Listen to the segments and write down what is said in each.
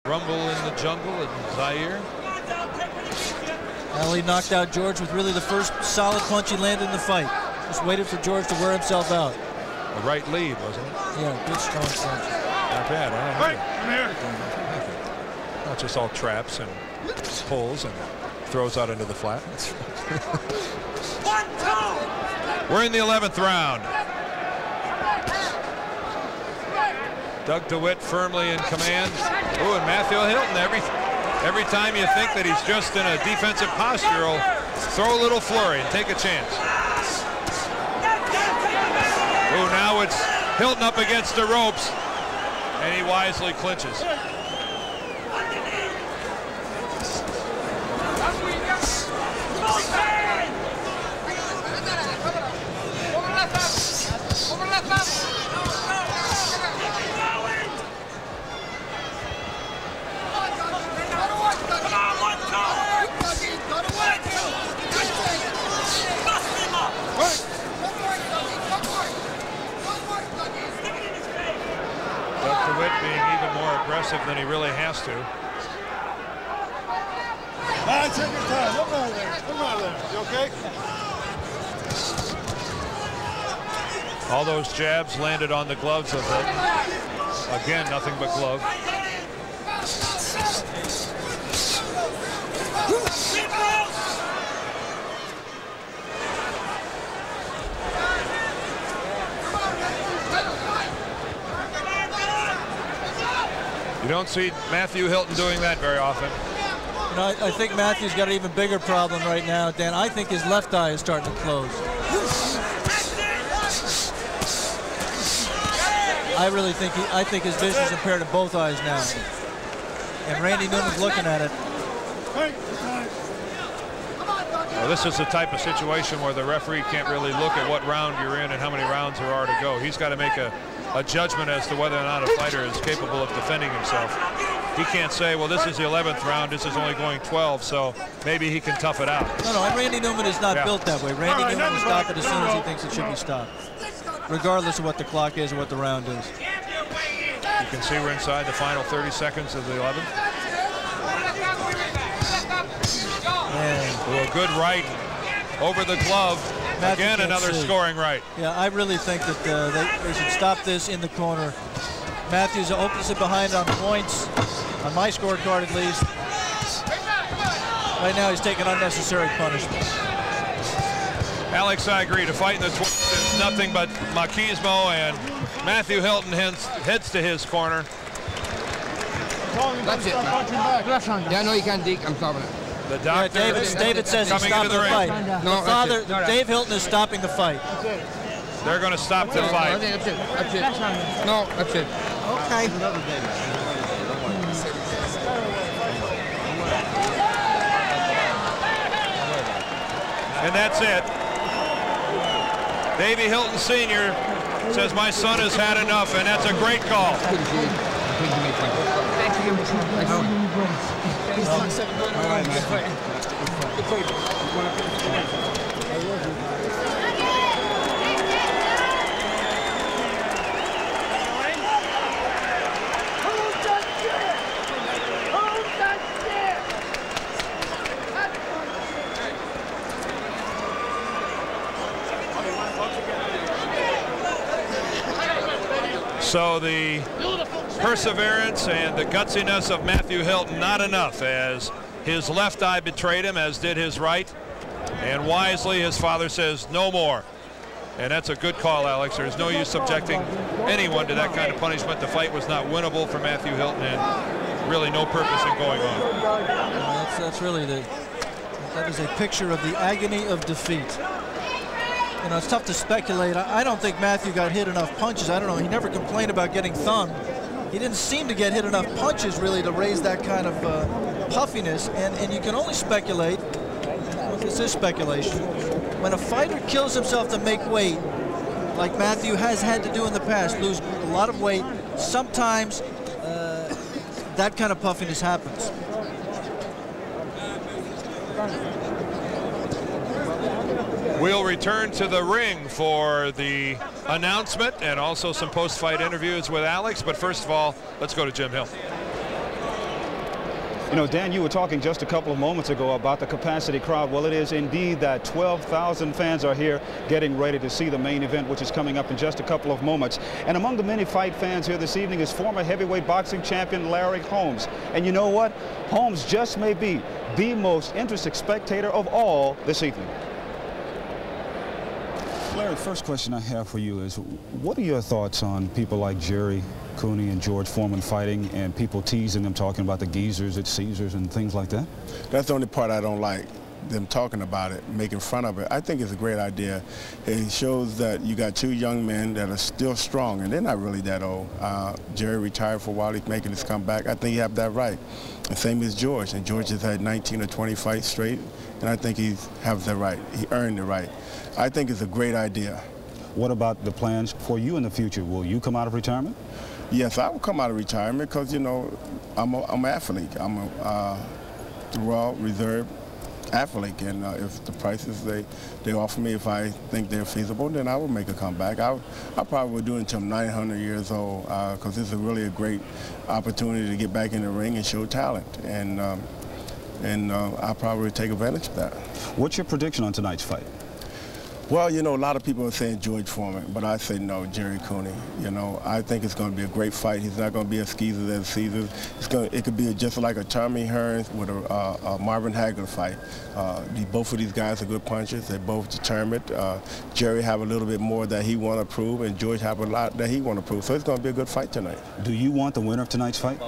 Rumble in the jungle in Zaire. Ali knocked out George with really the first solid punch he landed in the fight. Just waited for George to wear himself out. A right lead, wasn't it? Yeah, good strong punch. Not bad, huh? Hey, come here. Not just all traps and pulls and throws out into the flat. We're in the 11th round. Doug DeWitt firmly in command. Ooh, and Matthew Hilton, every time you think that he's just in a defensive posture, he'll throw a little flurry and take a chance. Ooh, now it's Hilton up against the ropes, and he wisely clinches. DeWitt being even more aggressive than he really has to. Take your time. Look out there. Look out there. You okay? All those jabs landed on the gloves of Hilton. Again, nothing but glove. You don't see Matthew Hilton doing that very often. You know, I think Matthew's got an even bigger problem right now, Dan. I think his left eye is starting to close. I really think his vision is impaired in both eyes now. And Randy Newman's looking at it. Well, this is the type of situation where the referee can't really look at what round you're in and how many rounds there are to go. He's got to make a judgment as to whether or not a fighter is capable of defending himself. He can't say, well, this is the 11th round, this is only going 12, so maybe he can tough it out. No, and Randy Newman is not built that way. Randy Newman will stop it as soon as he thinks it should be stopped, regardless of what the clock is or what the round is. You can see we're inside the final 30 seconds of the 11th. Well, a good right over the glove. Again, another scoring right. Yeah, I really think that they should stop this in the corner. Matthews opens it behind on points, on my scorecard at least. Right now he's taking unnecessary punishment. Alex, I agree. To fight in the 20th is nothing but machismo, and Matthew Hilton heads to his corner. That's it, man. Yeah, no, you can't dig. I'm stopping it. The doctor, David says he's stopping the fight. No, Dave Hilton is stopping the fight. They're going to stop the fight. That's it. That's it. No, that's it. Okay. And that's it. Davey Hilton Sr. says, my son has had enough, and that's a great call. So the perseverance and the gutsiness of Matthew Hilton, not enough, as his left eye betrayed him, as did his right. And wisely, his father says, no more. And that's a good call, Alex. There's no use subjecting anyone to that kind of punishment. The fight was not winnable for Matthew Hilton, and really no purpose in going on. That's really that is a picture of the agony of defeat. You know, it's tough to speculate. I don't think Matthew got hit enough punches. I don't know. He never complained about getting thumbed. He didn't seem to get hit enough punches, really, to raise that kind of puffiness. And you can only speculate. Well, this is speculation. When a fighter kills himself to make weight, like Matthew has had to do in the past, lose a lot of weight, sometimes that kind of puffiness happens. We'll return to the ring for the announcement and also some post-fight interviews with Alex. But first of all, let's go to Jim Hill. You know, Dan, you were talking just a couple of moments ago about the capacity crowd. Well, it is indeed that 12,000 fans are here getting ready to see the main event, which is coming up in just a couple of moments. And among the many fight fans here this evening is former heavyweight boxing champion Larry Holmes. And you know what? Holmes just may be the most interesting spectator of all this evening. Larry, first question I have for you is, what are your thoughts on people like Jerry Cooney and George Foreman fighting and people teasing them, talking about the geezers at Caesars and things like that? That's the only part I don't like, them talking about it, making fun of it. I think it's a great idea. It shows that you got two young men that are still strong, and they're not really that old. Jerry retired for a while. He's making his comeback. I think you have that right. The same as George, and George has had 19 or 20 fights straight, and I think he has the right. He earned the right. I think it's a great idea. What about the plans for you in the future? Will you come out of retirement? Yes, I will come out of retirement because, you know, I'm an athlete. I'm a Royal Reserve athlete, and if the prices they offer me, if I think they're feasible, then I will make a comeback. I probably will do it until I'm 900 years old because this is really a great opportunity to get back in the ring and show talent, and I'll probably take advantage of that. What's your prediction on tonight's fight? Well, you know, a lot of people are saying George Foreman, but I say no, Jerry Cooney. You know, I think it's going to be a great fight. He's not going to be as skeezy as Caesar. It could be just like a Tommy Hearns with a Marvin Hagler fight. Both of these guys are good punchers. They're both determined. Jerry have a little bit more that he want to prove, and George have a lot that he want to prove. So it's going to be a good fight tonight. Do you want the winner of tonight's fight?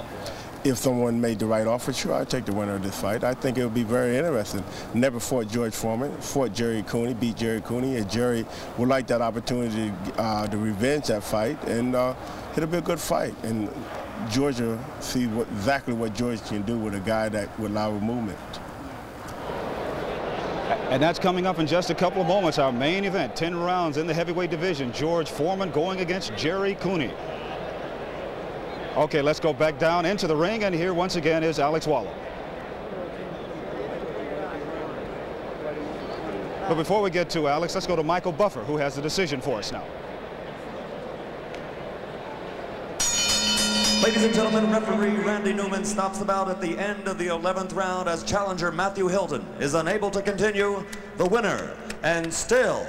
If someone made the right offer, sure, I'd take the winner of this fight. I think it would be very interesting. Never fought George Foreman, fought Jerry Cooney, beat Jerry Cooney, and Jerry would like that opportunity to revenge that fight, and it'll be a good fight. And George will see exactly what George can do with a guy that with lateral movement. And that's coming up in just a couple of moments. Our main event, 10 rounds in the heavyweight division. George Foreman going against Jerry Cooney. Okay, let's go back down into the ring, and here once again is Alex Wallow. But before we get to Alex, let's go to Michael Buffer, who has the decision for us now. Ladies and gentlemen, referee Randy Newman stops the bout at the end of the 11th round as challenger Matthew Hilton is unable to continue. The winner, and still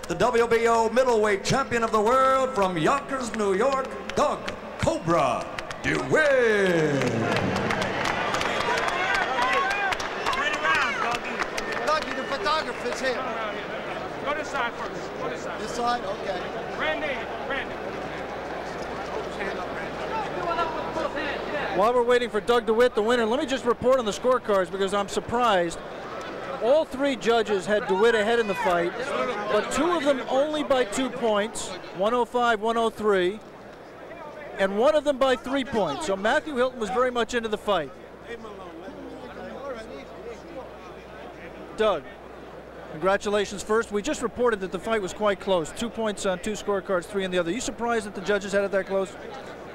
the WBO middleweight champion of the world from Yonkers, New York, Doug Cobra DeWitt. Turn around, Dougie. Dougie, the photographer's here. Go this side first. Go this side. This side? Okay. Randy. While we're waiting for Doug DeWitt, the winner, let me just report on the scorecards because I'm surprised. All three judges had DeWitt ahead in the fight, but two of them only by 2 points, 105-103. And one of them by 3 points. So Matthew Hilton was very much into the fight. Doug, congratulations first. We just reported that the fight was quite close. 2 points on 2 scorecards, 3 on the other. Are you surprised that the judges had it that close?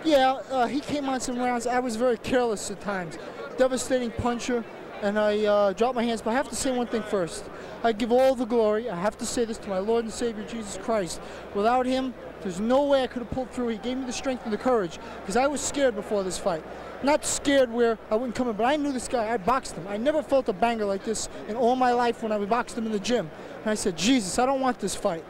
Yeah, he came on some rounds. I was very careless at times. Devastating puncher, and I dropped my hands. But I have to say one thing first. I give all the glory. I have to say this to my Lord and Savior, Jesus Christ. Without him, there's no way I could have pulled through. He gave me the strength and the courage because I was scared before this fight. Not scared where I wouldn't come in, but I knew this guy. I boxed him. I never felt a banger like this in all my life when I boxed him in the gym. And I said, Jesus, I don't want this fight.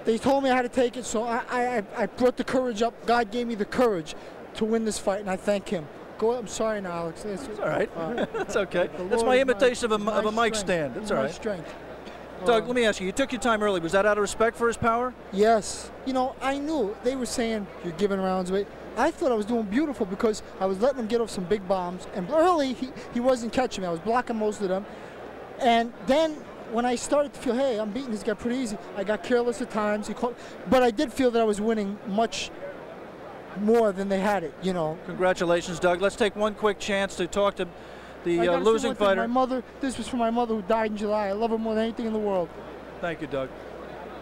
They told me I had to take it, so I brought the courage up. God gave me the courage to win this fight, and I thank him. I'm sorry now, Alex. It's all right. That's okay. That's my imitation of a mic stand. That's all right. Strength. Doug, let me ask you, you took your time early. Was that out of respect for his power? Yes. You know, I knew. They were saying, you're giving rounds away. I thought I was doing beautiful because I was letting him get off some big bombs. And early, he wasn't catching me. I was blocking most of them. And then when I started to feel, hey, I'm beating this guy pretty easy, I got careless at times. But I did feel that I was winning much more than they had it, you know. Congratulations, Doug. Let's take one quick chance to talk to the losing fighter. My mother, this was for my mother who died in July. I love her more than anything in the world. Thank you, Doug.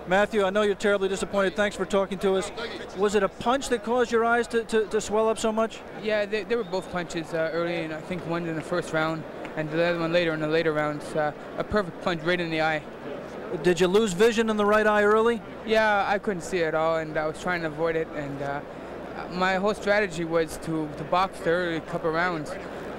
Matthew, I know you're terribly disappointed. Thanks for talking to us. Was it a punch that caused your eyes to swell up so much? Yeah, they were both punches early, and I think one in the first round and the other one later in the later rounds. A perfect punch right in the eye. Did you lose vision in the right eye early? Yeah, I couldn't see it at all, and I was trying to avoid it. And my whole strategy was to box the early couple rounds.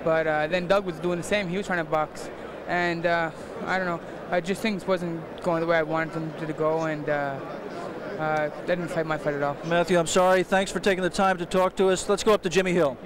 But then Doug was doing the same. He was trying to box. And I don't know. I just things wasn't going the way I wanted them to go, and that didn't fight my fight at all. Matthew, I'm sorry. Thanks for taking the time to talk to us. Let's go up to Jimmy Hill.